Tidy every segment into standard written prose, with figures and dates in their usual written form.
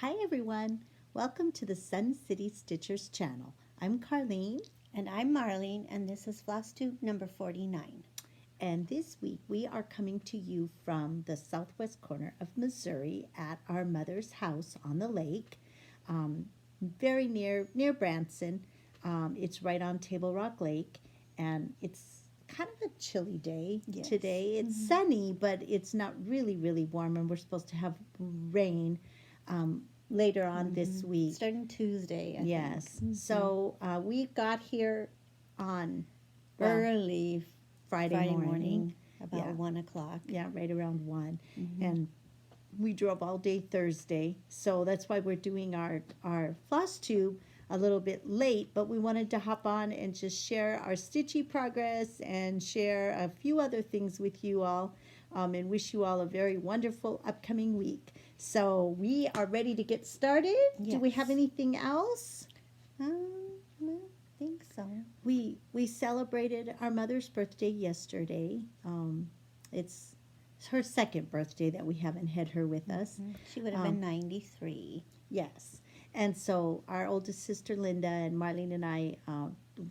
Hi everyone, welcome to the Sun City Stitchers channel. I'm Carlene. And I'm Marlene, and this is Flosstube number 49. And this week we are coming to you from the southwest corner of Missouri at our mother's house on the lake, very near Branson. It's right on Table Rock Lake, and it's kind of a chilly day today. It's sunny, but it's not really warm, and we're supposed to have rain later on this week. Starting Tuesday, I think. So we got here on Early Friday morning. about 1 o'clock. Yeah, right around 1. And we drove all day Thursday. So that's why we're doing our floss tube a little bit late, but we wanted to hop on and just share our stitching progress and share a few other things with you all, and wish you all a very wonderful upcoming week. So we are ready to get started. Do we have anything else? No, I think so. We celebrated our mother's birthday yesterday. It's her second birthday that we haven't had her with us. She would have been 93. Yes. And so our oldest sister, Linda, and Marlene and I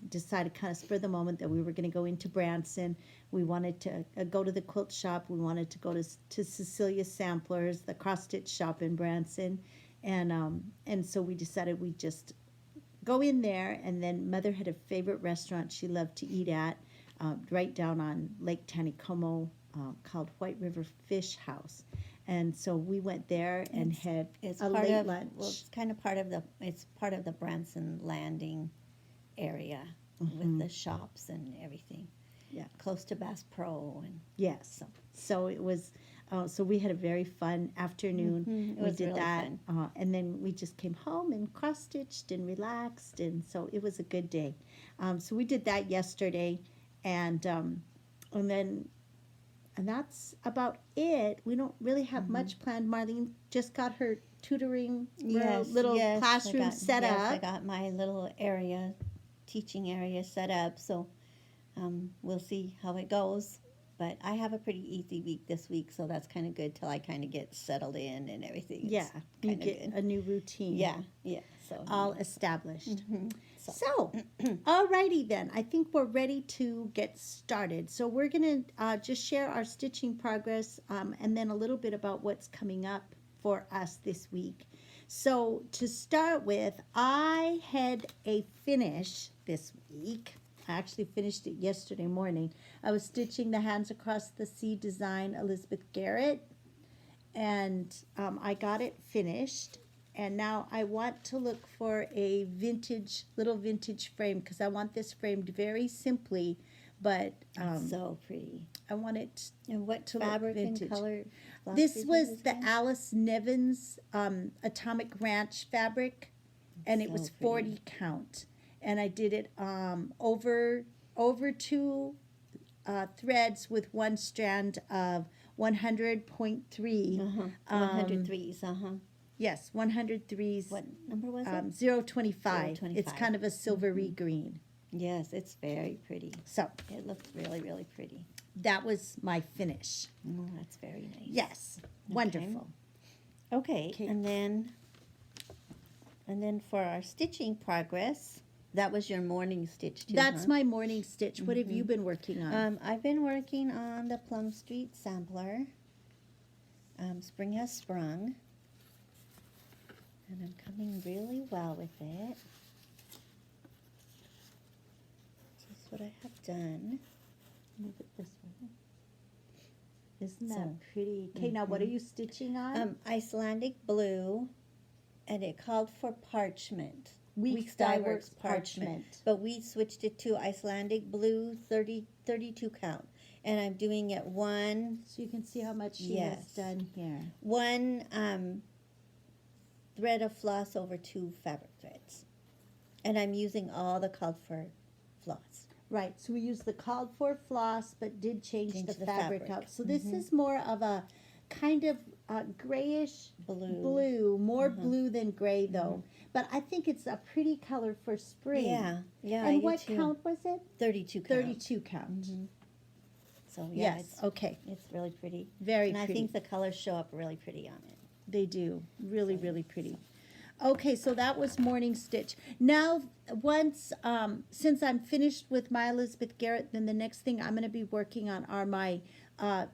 decided kind of spur the moment that we were going to go into Branson. We wanted to go to the quilt shop. We wanted to go to Cecilia Samplers, the cross-stitch shop in Branson. And so we decided we'd just go in there. And then Mother had a favorite restaurant she loved to eat at right down on Lake Taneycomo called White River Fish House. And so we went there and had a late lunch. Well, it's kind of part of the Branson Landing area with the shops and everything. Yeah, close to Bass Pro and yes. So it was. So we had a very fun afternoon. It was did really that, fun. And then we just came home and cross stitched and relaxed, and so it was a good day. So we did that yesterday, and that's about it. We don't really have much planned. Marlene just got her tutoring little classroom set up. I got my little teaching area set up. So we'll see how it goes. But I have a pretty easy week this week, so that's kind of good till I kind of get settled in and everything. You get a new routine. Yeah. So all established. So, alrighty then. I think we're ready to get started. So we're going to just share our stitching progress and then a little bit about what's coming up for us this week. So to start with, I had a finish this week. I actually finished it yesterday morning. I was stitching the Hands Across the Sea design, Elizabeth Garrod, and I got it finished. And now I want to look for a little vintage frame, because I want this framed very simply, but so pretty. I want it and what to fabric look vintage. And color? This was the Alice Nevins Atomic Ranch fabric, and it was 40 count. And I did it over 2 threads with one strand of 100.3. 103s, Yes, 103s. What number was it? 025. It's kind of a silvery green. Yes, it's very pretty. So it looks really pretty. That was my finish. Oh, that's very nice. Yes, wonderful. Okay. And then for our stitching progress, that was your morning stitch too. That's my morning stitch. What have you been working on? I've been working on the Plum Street sampler. Spring has sprung. And I'm coming really well with it. Just what I have done. Move it this way. Isn't that pretty? Okay, now what are you stitching on? Icelandic blue, and it called for parchment. Weeks Dye Works parchment. But we switched it to Icelandic blue 32 count. And I'm doing it one. So you can see how much she has done here. One thread of floss over 2 fabric threads. And I'm using all the called for floss. Right, so we used the called for floss, but did change the fabric up. So this is more of a kind of grayish blue, more blue than gray though. But I think it's a pretty color for spring. Yeah. And what count was it? 32 count. 32 count. So yeah, yes, okay. It's really pretty. Very pretty. And pretty. I think the colors show up really pretty on it. They do. Really, really pretty. Okay, so that was morning stitch. Now, once, since I'm finished with my Elizabeth Garrett, then the next thing I'm going to be working on are my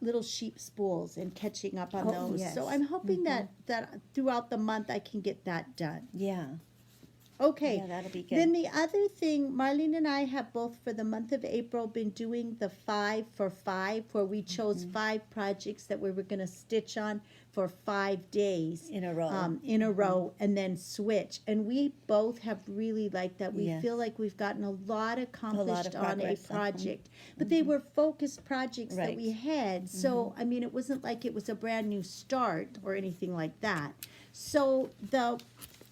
little sheep spools and catching up on Oh, those. yes. So I'm hoping that throughout the month I can get that done. Yeah. Okay. Yeah, that'll be good. Then the other thing, Marlene and I have both for the month of April been doing the 5 for 5, where we chose 5 projects that we were going to stitch on for 5 days In a row. and then switch. And we both have really liked that. We Yes. feel like we've gotten a lot accomplished on a progress, project. But they were focused projects that Right. we had. So, I mean, it wasn't like it was a brand new start or anything like that. So the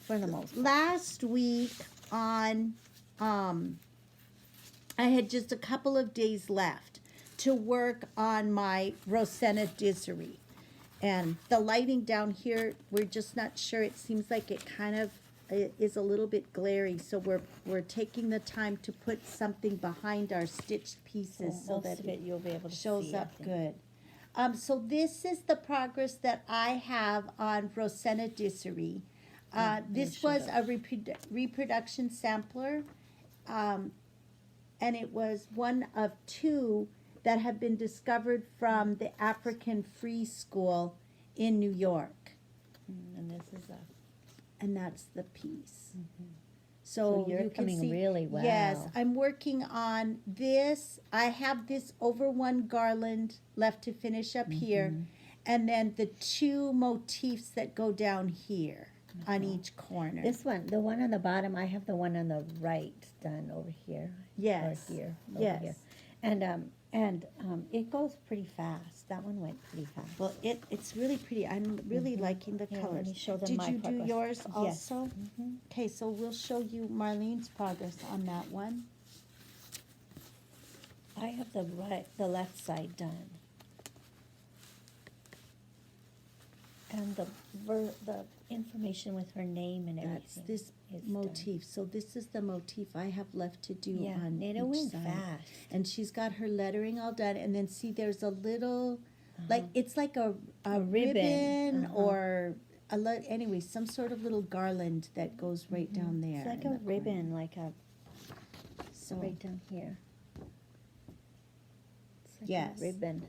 For the most part. last week on I had just a couple of days left to work on my Rosena Disery. And the lighting down here, we're just not sure. It seems like it kind of is a little bit glary, so we're taking the time to put something behind our stitched pieces so Most that of it you'll be able to shows see, I up think. good. So this is the progress that I have on Rosena Disery. This show was a reproduction sampler, and it was one of 2 that have been discovered from the African Free School in New York. And this is And that's the piece. So So you're you can coming see, really well. Yes, I'm working on this. I have this over one garland left to finish up here, and then the 2 motifs that go down here on each corner. This one, the one on the bottom, I have the one on the right done over here. Yes. Or here. Over Yes. Here. And it goes pretty fast. That one went pretty fast. Well, it's really pretty. I'm really liking the Here, let colors. me show them Did my you do progress. yours Yes. also? Okay, so we'll show you Marlene's progress on that one. I have the left side done. And the information with her name and everything. That's this is motif. So this is the motif I have left to do Yeah, on it each went side. fast. And she's got her lettering all done. And then see, there's a little, like it's like a ribbon or anyway, some sort of little garland that goes right down there. It's like in a the ribbon, like a So right down here. It's like Yes. a ribbon.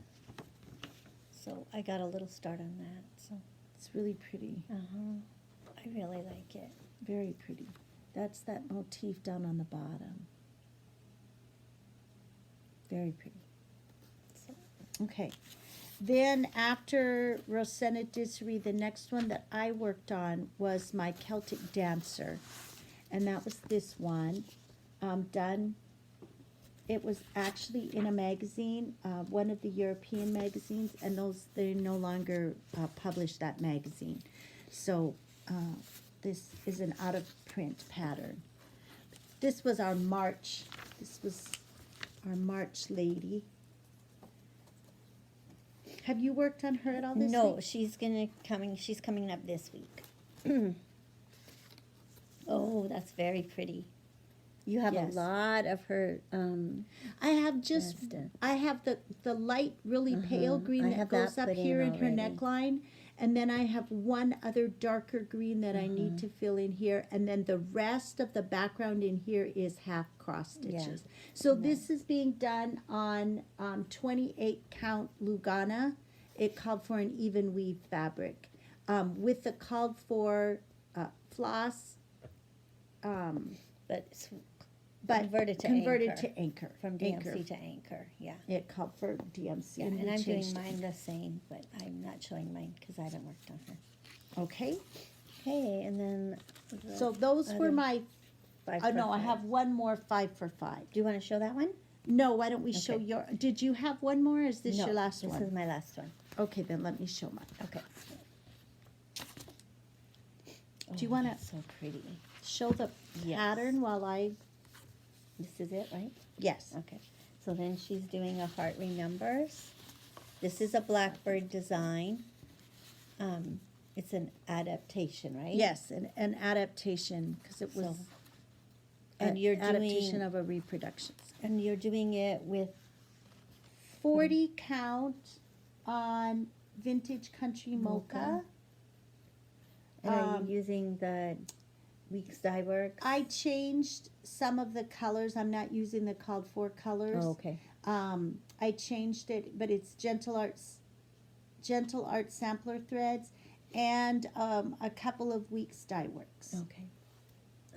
So I got a little start on that. So it's really pretty, I really like it. very pretty. That's that motif down on the bottom. Very pretty. So, Okay. Then after Rosena Disery, the next one that I worked on was my Celtic Dancer. And that was this one, done. It was actually in a magazine, one of the European magazines, and they no longer publish that magazine. So this is an out-of-print pattern. This was our March lady. Have you worked on her at all this no, week? she's coming up this week. Oh, that's very pretty. You have Yes. a lot of her. I have just, That's done. I have the light, really pale green I that have goes that up put here in in her already. neckline. And then I have one other darker green that I need to fill in here. And then the rest of the background in here is half cross stitches. So this is being done on 28 count Lugana. It called for an even weave fabric. With the called for floss, But it's but converted to anchor. from DMC to anchor. Yeah. It called for DMC. Yeah, and and we I'm doing changed it. mine the same, but I'm not showing mine because I haven't worked on her. Okay, Okay, and then. so those were other my, 5 oh for no, I 5. have one more 5 for 5. Do you want to show that one? No, why don't we show Okay. your, did you have one more, or is this No, your last This one? is my last one. Okay, then let me show mine. Okay. Do you wanna- That's so pretty. Show the Yes. pattern while I, This is it, right? yes. Okay. So then she's doing a Heart Remembers. This is a Blackbird design. It's an adaptation, right? Yes, an adaptation, because it was So- and you're adaptation doing of a reproduction. and you're doing it with 40 count on Vintage Country Mocha. using the Weeks Dye Works? I changed some of the colors. I'm not using the called for colors. Oh, okay. I changed it, but it's Gentle Art sampler threads and a couple of Weeks Dye Works. Okay.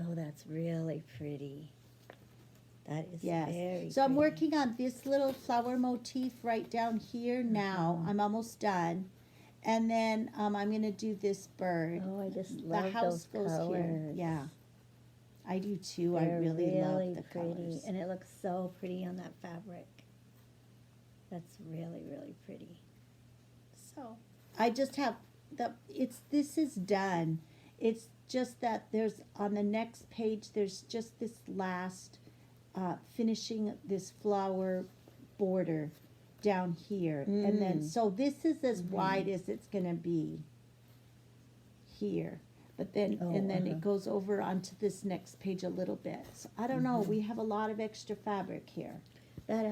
Oh, that's really pretty. That is Yes. very So I'm pretty. working on this little flower motif right down here now. I'm almost done. And then I'm going to do this bird. Oh, I just The love house those goes colors. here. Yeah. I do too. I They're really love the pretty, colors. and it looks so pretty on that fabric. That's really, really pretty. So I just have this is done. It's just that there's on the next page, there's just this last finishing this flower border down here. And then, so this is as wide as it's going to be here. But then, and then it goes over onto this next page a little bit. So I don't know, we have a lot of extra fabric here. That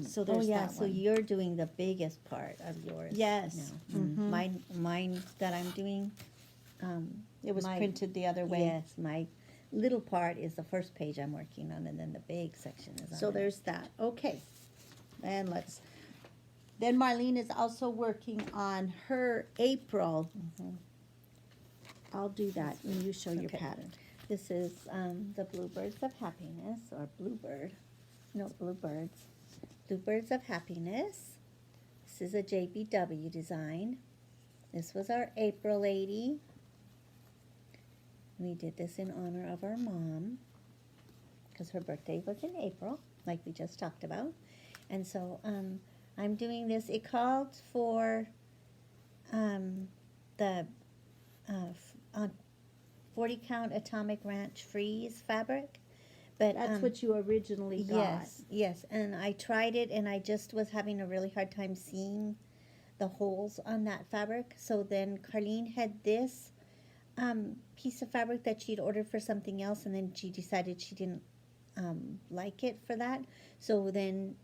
So oh there's yeah, that so one. you're doing the biggest part of yours. Yes. now. Mhm. Mine that I'm doing. It was my- printed the other way. Yes, my little part is the first page I'm working on, and then the big section is on So the there's that. Okay. And then Marlene is also working on her April. I'll do that when you show your Okay. pattern. This is the Bluebirds of Happiness, or Bluebird. No, Bluebirds. Bluebirds of Happiness. This is a JBW design. This was our April lady. We did this in honor of our mom, because her birthday was in April, like we just talked about. And so I'm doing this. It called for the 40 count Atomic Ranch Freeze fabric. But That's what you originally got. Yes, and I tried it, and I just was having a really hard time seeing the holes on that fabric. So then Carlene had this piece of fabric that she'd ordered for something else, and then she decided she didn't like it for that. So then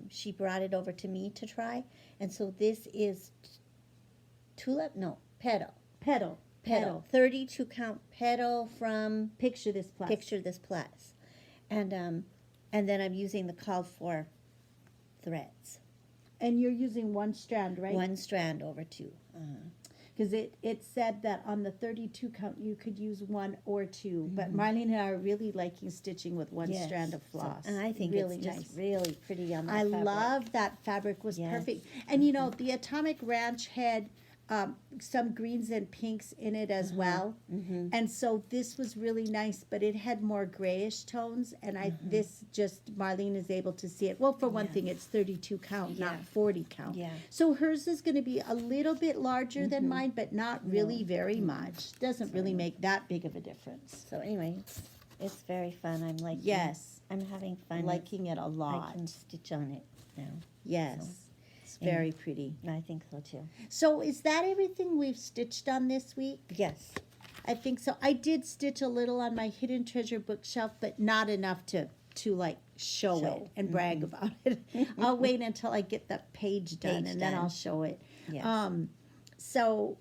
she brought it over to me to try, and so this is petal, 32 count petal from Picture this plus. Picture This Plus. And then I'm using the called for threads. And you're using one strand, right? One strand over two. Because it said that on the 32 count you could use one or two. But Marlene and I are really liking stitching with one Yes. strand of So- floss. and I think really it's just nice. really pretty on that I fabric. love that fabric was Yes. perfect. And you know, the Atomic Ranch had some greens and pinks in it as well. And so this was really nice, but it had more grayish tones. And this just, Marlene is able to see it. Well, for one Yeah. thing, it's 32 count, Yeah. not 40 count. Yeah. So hers is going to be a little bit larger than mine, but not really No. very much. Doesn't really make that big of a difference. So anyway, it's very fun. I'm liking Yes, I'm having fun. liking it a I lot. can stitch on it now. Yes, it's and- very pretty. I think so too. So is that everything we've stitched on this week? Yes. I think so. I did stitch a little on my hidden treasure bookshelf, but not enough to like show Show. it and brag about it. I'll wait until I get the page done, Page and then done. I'll show it. Yes. So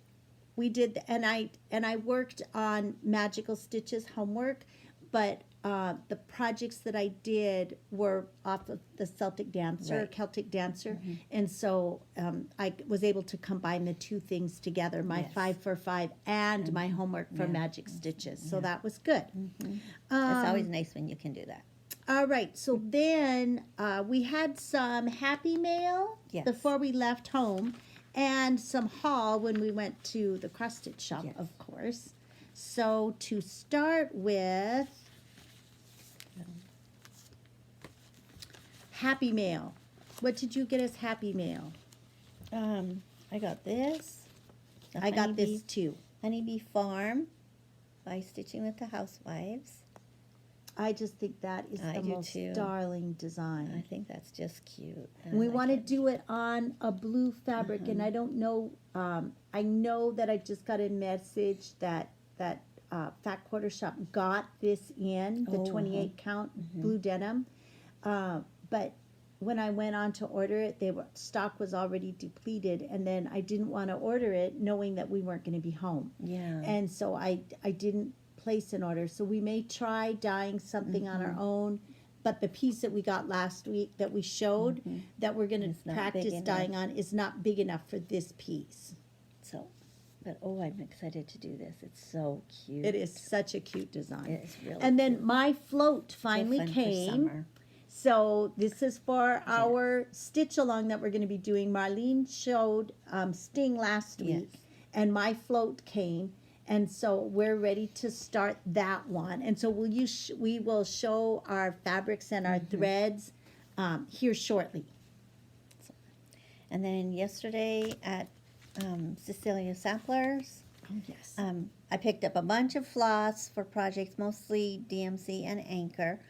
we did, and I worked on magical stitches homework, but the projects that I did were off of the Celtic Dancer, Right. Celtic Dancer, and so I was able to combine the two things together, my Yes. 5 for 5 and my homework for Yeah. magic stitches. So that was good. It's Um, always nice when you can do that. All right, so then we had some happy mail Yes. before we left home, and some haul when we went to the cross stitch shop, Yes. of course. So to start with, happy mail. What did you get as happy mail? I got this. the I got Honeybee- this too. Honeybee Farm by Stitching with the Housewives. I just think that is I the do most too. darling I design. think that's just cute. And we want to do it on a blue fabric, and I don't know. I know that I just got a message that Fat Quarter Shop got this in the Oh, 28 count blue denim, but when I went on to order it, stock was already depleted, and then I didn't want to order it knowing that we weren't going to be home. Yeah. And so I didn't place an order. So we may try dyeing something on our own, but the piece that we got last week that we showed that we're going It's to not practice big enough. dyeing on is not big enough for this piece. So, but oh, I'm excited to do this. It's so cute. It is such a cute design. It is really And then cute. my float So finally fun for came. summer. So this is for our stitch along that we're going to be doing. Marlene showed Sting last week, Yes. and my float came, and so we're ready to start that one. And so we will show our fabrics and our threads here shortly. And then yesterday at Cecilia Samplers, Oh yes. I picked up a bunch of floss for projects, mostly DMC and Anchor.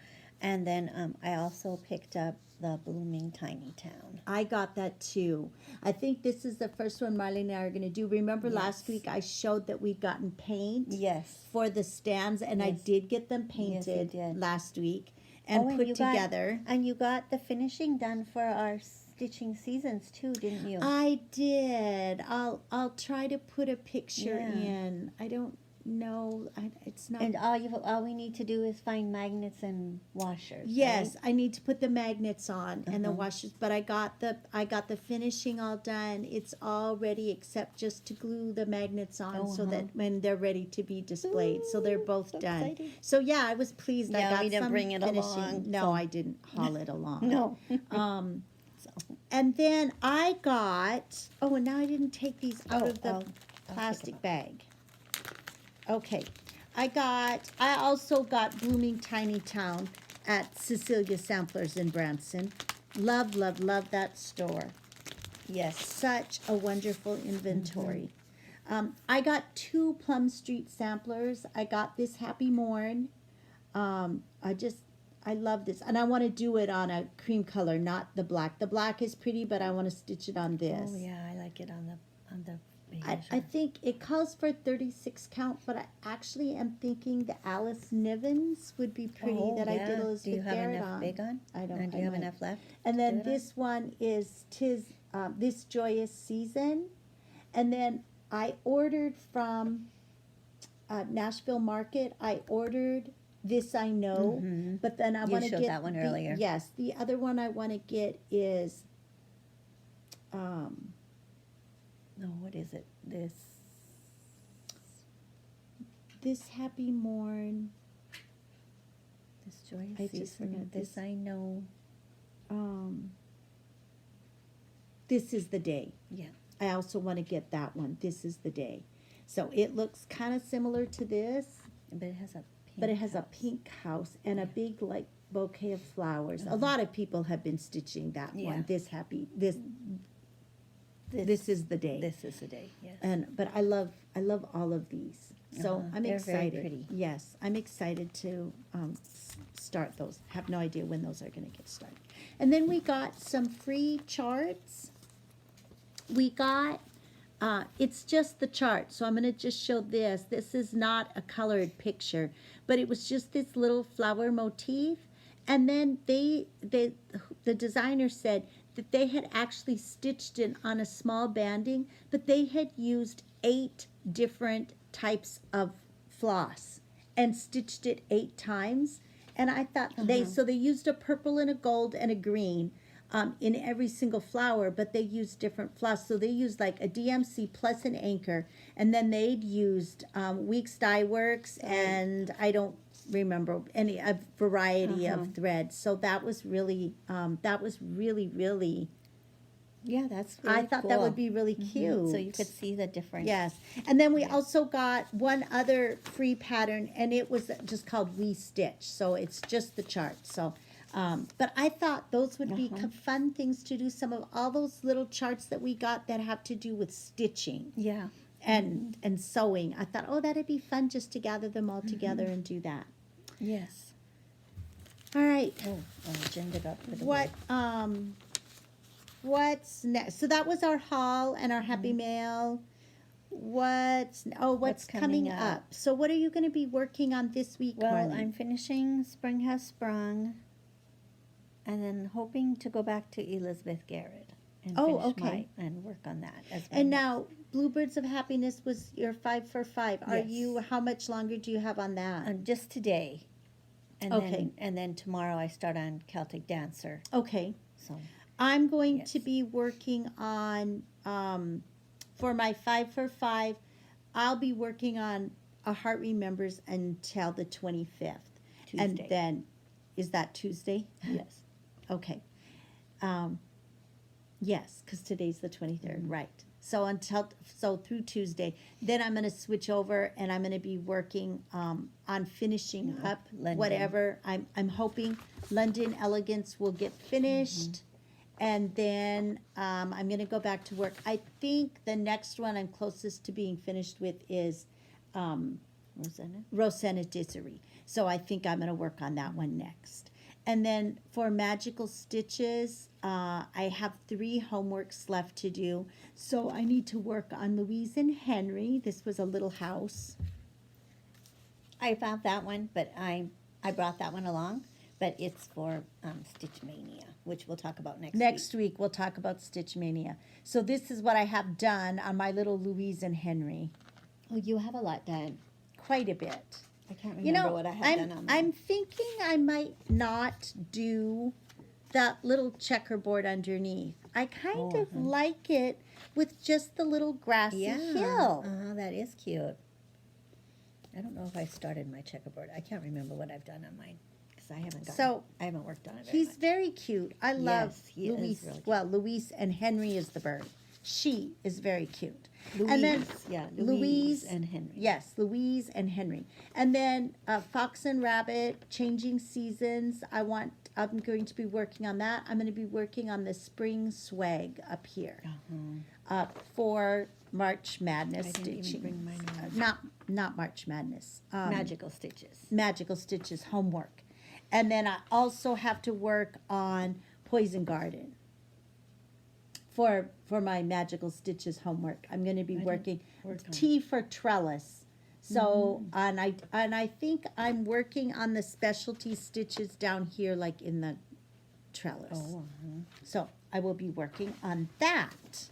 And then I also picked up the Blooming Tiny Town. I got that too. I think this is the first one Marlene and I are going to do. Remember last week I showed that we'd gotten paint Yes. for the stands, and I Yes. did get them Yes, you painted did. last week and put you together. And you got the finishing done for our stitching seasons too, didn't you? I did. I'll try to put a picture Yeah. in. I don't know. It's not. And all we need to do is find magnets and washers. Yes, right? I need to put the magnets on and the Uh-huh. washers, but I got the finishing all done. It's all ready except just to glue the magnets on so Uh-huh. that when they're ready to be displayed. So they're both so done. exciting. So yeah, I was pleased. I Yeah, got we didn't some bring it finishing. along, No, so- I didn't haul it along. No. And then I got, and now I didn't take these out of the I'll plastic take bag. Okay. I also got Blooming Tiny Town at Cecilia Samplers in Branson. Love, love, love that store. Yes. Such a wonderful inventory. I got 2 Plum Street samplers. I got this Happy Morn. I love this. And I want to do it on a cream color, not the black. The black is pretty, but I want to stitch it on this. Oh yeah, I like it on the I think it calls for 36 count, but I actually am thinking the Alice Nivens would be pretty that I did Elizabeth Do you have Garrett enough on. big on? I don't. And do I you have might. enough left? And to then do it on? this one is This Joyous Season. And then I ordered from Nashville Market. I ordered This I Know, but then I You want to showed get that one earlier. Yes, the other one I want to get is No, what is it? This Happy Morn. This joyous I just season. forgot This this. I know. This is the Day. Yeah. I also want to get that one. This is the Day. So it looks kind of similar to this, But it has a pink. but it has a house. pink house and a big like bouquet of flowers. A Uh-huh. lot of people have been stitching that Yeah. one. This is the Day. This is the day. Yes. But I love all of these. So Uh-huh. I'm They're very excited. pretty. Yes, I'm excited to start those. Have no idea when those are going to get started. And then we got some free charts. We got, it's just the chart. So I'm going to just show this. This is not a colored picture, but it was just this little flower motif. And then the designer said that they had actually stitched it on a small banding, but they had used 8 different types of floss and stitched it 8 times. And I thought they used a purple and a gold and a green in every single flower, but they used different floss. So they used like a DMC plus an anchor, and then they'd used Weeks Dye Works, and I don't remember a variety of threads. So that was really really. Yeah, that's really I thought that would be really cute. So you could see the difference. Yes. And then we also got one other free pattern, and it was just called We Stitch. So it's just the chart. So, but I thought those would be fun things to do. Some of all those little charts that we got that have to do with stitching Yeah. and sewing. I thought, that'd be fun just to gather them all together and do that. Yes. All right. Oh, I'll agenda it up for the What week. what's next? So that was our haul and our happy mail. What's coming coming up? up? So what are you going to be working on this week, Well, Marlene? I'm finishing Spring Has Sprung. And then hoping to go back to Elizabeth Garrod and Oh, finish okay. and work on that as my And next- now, Bluebirds of Happiness was your 5 for 5. Are Yes. you? How much longer do you have on that? just today. And Okay. then tomorrow I start on Celtic Dancer. Okay. So I'm going Yes. to be working on for my 5 for 5. I'll be working on A Heart Remembers until the 25th, and Tuesday. then is that Tuesday? Yes. Okay. Yes, because today's the 23rd, Mhm. right? So through Tuesday, then I'm going to switch over and I'm going to be working on finishing up London. whatever I'm hoping London Elegance will get finished, and then I'm going to go back to work. I think the next one I'm closest to being finished with is Rosena. Rosena Disery. So I think I'm going to work on that one next. And then for Magical Stitches, I have 3 homeworks left to do. So I need to work on Louise and Henry. This was a little house. I found that one, but I brought that one along, but it's for Stitch Mania, which we'll talk about next week. Next week, we'll talk about Stitch Mania. So this is what I have done on my little Louise and Henry. Oh, you have a lot done. Quite a bit. I can't remember You know, what I had done on I'm mine. thinking I might not do that little checkerboard underneath. I kind of like it with just the little grassy hill. That is cute. I don't know if I started my checkerboard. I can't remember what I've done on mine because I haven't worked on it very He's much. very cute. I love Yes, he is Louise. really cute. Well, Louise and Henry is the bird. She is very cute. Louise, And then Louise Louise and Henry. Yes, Louise and Henry. And then Fox and Rabbit, Changing Seasons. I'm going to be working on that. I'm going to be working on the spring swag up here for March Madness I didn't even stitching. bring mine Not March Madness. Magical Stitches. Magical Stitches homework. And then I also have to work on Poison Garden for my Magical Stitches homework. I'm going to be working work on T for trellis. So and I think I'm working on the specialty stitches down here, like in the trellis. Oh, So I will be working on that.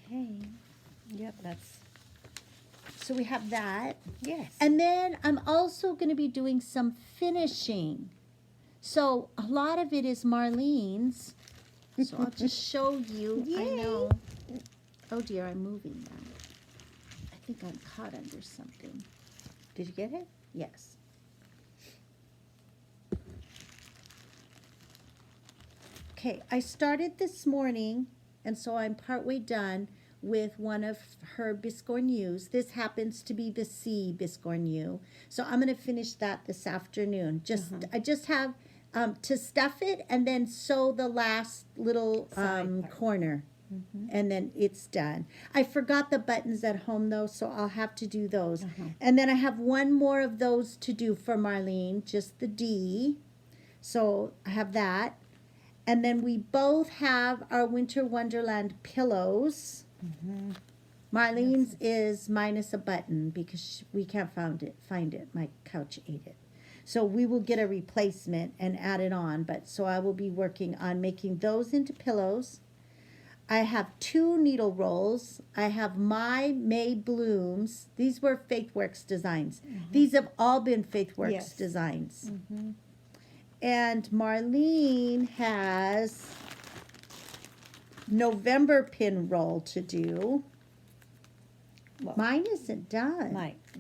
okay. Yep, that's, So we have that. yes. And then I'm also going to be doing some finishing. So a lot of it is Marlene's. So I'll just show you. I Yay. know. Oh dear, I'm moving now. I think I'm caught under something. Did you get it? Yes. Okay, I started this morning, and so I'm partway done with one of her Biscornus. This happens to be the C Biscornu. So I'm going to finish that this afternoon. I just have to stuff it and then sew the last little Side part. corner. And then it's done. I forgot the buttons at home though, so I'll have to do those. And then I have one more of those to do for Marlene, just the D. So I have that. And then we both have our Winter Wonderland pillows. Marlene's is minus a button because we can't find it. My couch ate it. So we will get a replacement and add it on. But so I will be working on making those into pillows. I have 2 needle rolls. I have my May Blooms. These were Faithwurks designs. These have all been Faithwurks Yes. designs. And Marlene has November pin roll to do. Well, Mine isn't done.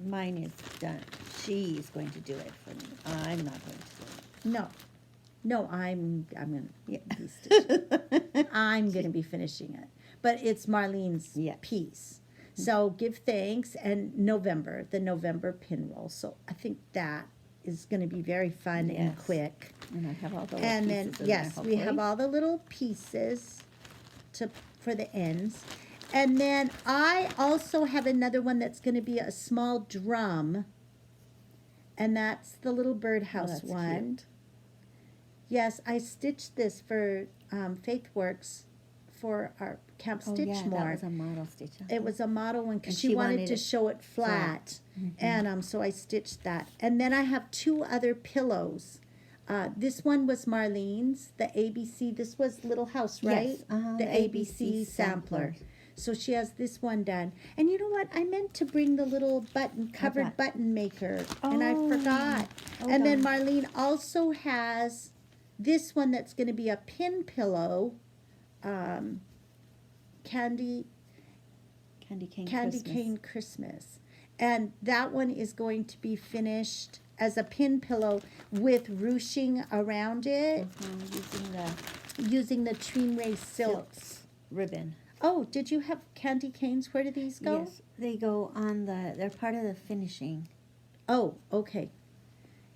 Mine is done. She's going to do it for me. I'm not going to do No. No, I'm gonna Yeah. be stitching. it. I'm gonna be finishing it. But it's Marlene's Yeah. piece. So give thanks and the November pin roll. So I think that is gonna be very fun and Yes. quick. And I have all the And then pieces in yes, there, we have hopefully. all the little pieces for the ends. And then I also have another one that's gonna be a small drum. And that's the little birdhouse that's one. cute. Yes, I stitched this for Faithwurks for our Camp Oh, yeah, Stitchmore. that was a model stitch. It was a model one because And she she wanted wanted to it show it flat. And so I stitched that. And then I have 2 other pillows. This one was Marlene's, the ABC. This was Little House, right? Yes, The ABC sampler. So she has this one done. And you know what? I meant to bring the little covered button maker, and I forgot. And then Marlene also has this one that's going to be a pin pillow, Candy Cane Christmas. And that one is going to be finished as a pin pillow with ruching around it, using the Trinway silks ribbon. Oh, did you have candy canes? Where do these go? Yes, they go on they're part of the finishing. Oh, okay.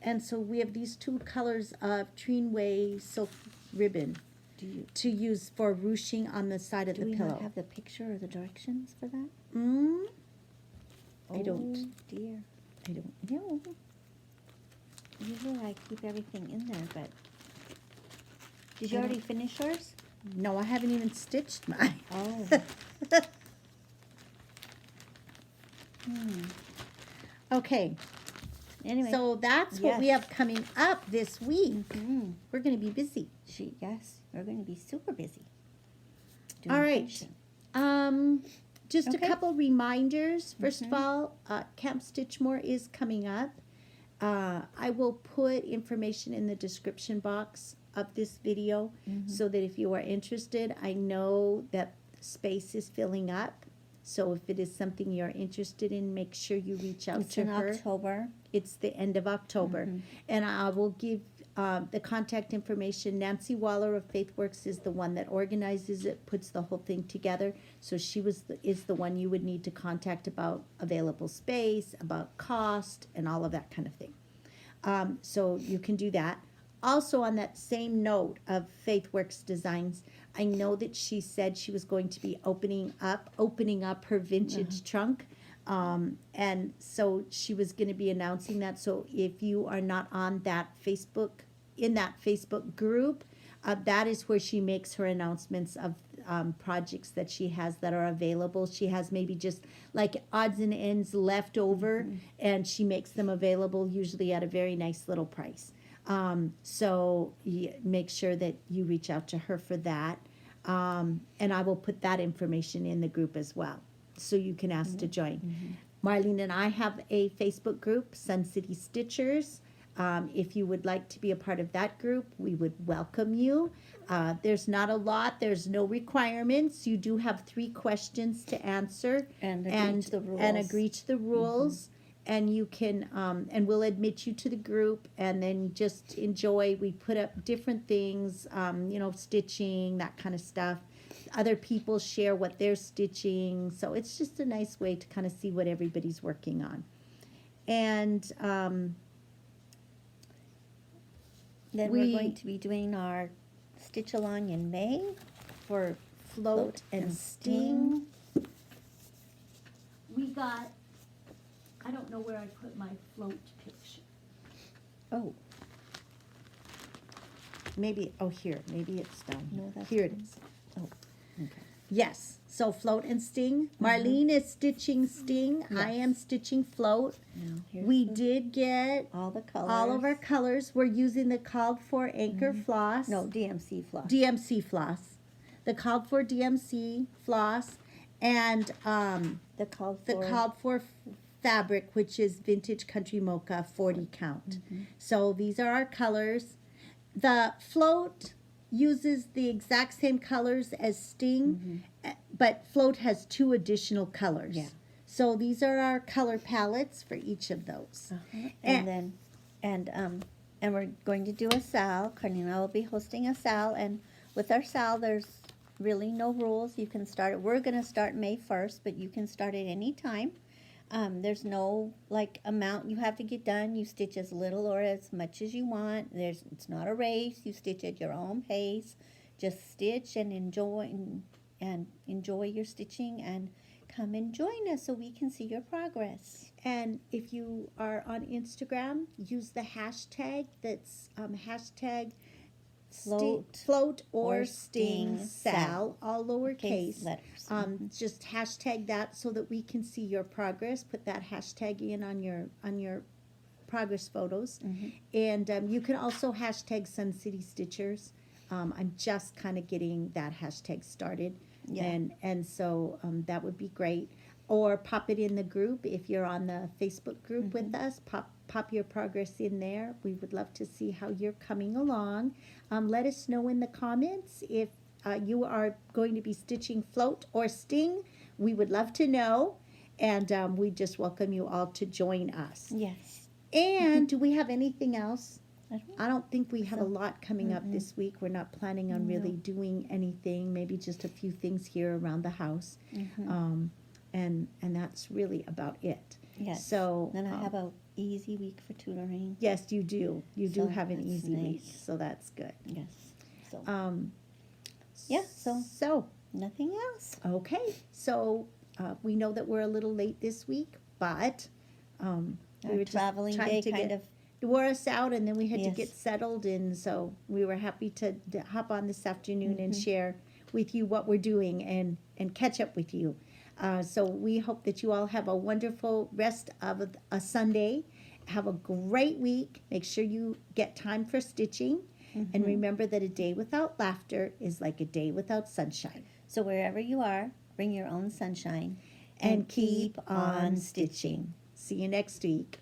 And so we have these two colors of Trinway silk ribbon to use for ruching on the side of the pillow. Do we not have the picture or the directions for that? I don't. Oh, dear. I don't know. Usually I keep everything in there, but... Did you already finish yours? No, I haven't even stitched mine. Oh. Okay. Anyway. So that's what we have coming up this week. We're going to be busy. Yes, we're going to be super busy. All right. Just a couple reminders. First of all, Camp Stitchmore is coming up. I will put information in the description box of this video so that if you are interested, I know that space is filling up. So if it is something you're interested in, make sure you reach out to her. It's in October. It's the end of October. And I will give the contact information. Nancy Wahler of Faithworks is the one that organizes it, puts the whole thing together. So she is the one you would need to contact about available space, about cost, and all of that kind of thing. So you can do that. Also, on that same note of Faithworks Designs, I know that she said she was going to be opening up her vintage trunk. And so she was going to be announcing that. So if you are not on that in that Facebook group, that is where she makes her announcements of projects that she has that are available. She has maybe just like odds and ends left over, and she makes them available usually at a very nice little price. So make sure that you reach out to her for that. And I will put that information in the group as well, so you can ask to join. Marlene and I have a Facebook group, Sun City Stitchers. If you would like to be a part of that group, we would welcome you. There's not a lot. There's no requirements. You do have 3 questions to answer. And agree to the rules. And agree to the rules. And you can, and we'll admit you to the group, and then just enjoy. We put up different things, stitching, that kind of stuff. Other people share what they're stitching. So it's just a nice way to kind of see what everybody's working on. And then we're going to be doing our stitch along in May for float and sting. We got, I don't know where I put my float picture. Oh. Maybe, here, maybe it's down here. No, that's here it is. Oh, okay. Yes, so float and sting. Marlene is stitching sting. Yes. I am stitching float. We did get all the colors. All of our colors. We're using the called for anchor floss. No, DMC floss. DMC floss. The called for DMC floss, and the called for fabric, which is Vintage Country Mocha 40 count. So these are our colors. The float uses the exact same colors as sting, but float has 2 additional colors. Yeah. So these are our color palettes for each of those. And we're going to do a SAL. Carnina will be hosting a SAL, and with our SAL, there's really no rules. You can start. We're going to start May 1st, but you can start at any time. There's no amount you have to get done. You stitch as little or as much as you want. It's not a race. You stitch at your own pace. Just stitch and enjoy your stitching, and come and join us so we can see your progress. And if you are on Instagram, use the hashtag that's hashtag float or sting SAL, all lowercase letters. Just hashtag that so that we can see your progress. Put that hashtag in on your progress photos. Mhm. And you can also hashtag Sun City Stitchers. I'm just kind of getting that hashtag started. Yeah. And so that would be great. Or pop it in the group if you're on the Facebook group with us. Pop your progress in there. We would love to see how you're coming along. Let us know in the comments if you are going to be stitching float or sting. We would love to know. And we just welcome you all to join us. Yes. And do we have anything else? I I don't think we have a So- lot coming up this week. We're not planning on really doing anything. Maybe just a few things here around the house. Mhm. And that's really about it. Yes. So Then I have a easy week for tutoring. yes, you do. You do So have an that's easy week, nice. so that's good. Yes. So Yeah. So nothing else. okay. So we know that we're a little late this week, but we Our were just traveling trying day to kind get of. wore us out, and then we had to Yes. get settled, and so we were happy to hop on this afternoon and share with you what we're doing and catch up with you. So we hope that you all have a wonderful rest of a Sunday. Have a great week. Make sure you get time for stitching. And remember that a day without laughter is like a day without sunshine. So wherever you are, bring your own sunshine And keep on stitching. See you next week.